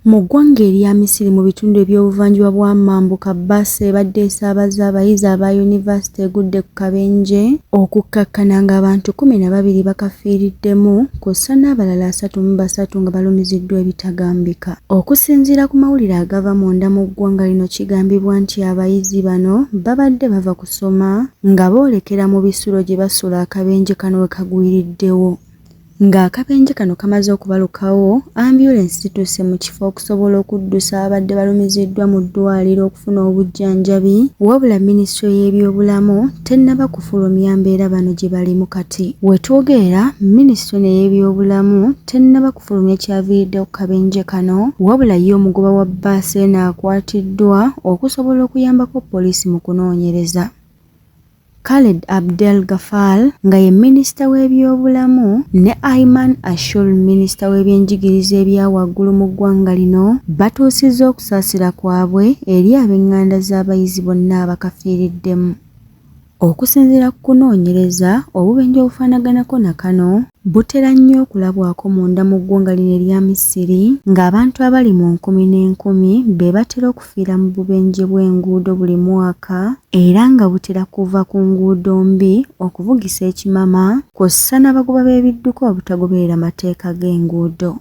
Mu ggwanga erya Misiri mu bitundu eby'obuvanjuba bwa Mambuka bbaasi ebadde esaabaza abayizi aba yunivasite egudde ku kabenje okukkakkana ng'abantu 12 bakafiiriddemu kw'ossa n'abalala 33 nga balumiziddwa ebitagambika. Okusinziira ku mawulire agava munda mu ggwanga lino kigambibwa nti abayizi bano babadde bava kusoma nga boolekera mu bisulo gye basula akabenje kano we kagwiriddewo. Ng'akabenje kano kamaze okubalukawo, ambyulensi zituuse mu kifo okusobola okuddusa abadde balumiziddwa mu ddwaliro okufuna obujjanjabi, wabula minisitule y'ebyobulamu tennaba kufulumya mbeera bano gye balimu kati. We twogerera, minisitule y'ebyobulamu tennaba kufulumya kyaviiridde ku kabenje kano, wabula ye omugoba wa bbaasi eno akwatiddwa okusobola okuyambako poliisi mu kunoonyereza. Khaled Abdel Ghaffar nga ye minisita w'ebyobulamu ne Ayman Ashur minisita w'ebyenjigiriza ebya waggulu mu ggwanga lino batuusizza okusaasira kwabwe eri ab'eŋŋanda z'abayizi bonna abakafiiriddemu. Okusinziira ku kunoonyereza, obubenje obufaanaganako na kano butera nnyo okulabwako munda mu ggwanga lino erya Misiri ng'abantu abali mu nkumi n'enkumi be batera okufiira mu bubenje bw'enguudo buli mwaka era nga butera kuva ku nguudo mbi, okuvugisa ekimama kw'ossa n'abagoba b'ebidduka obutagoberera mateeka g'enguudo.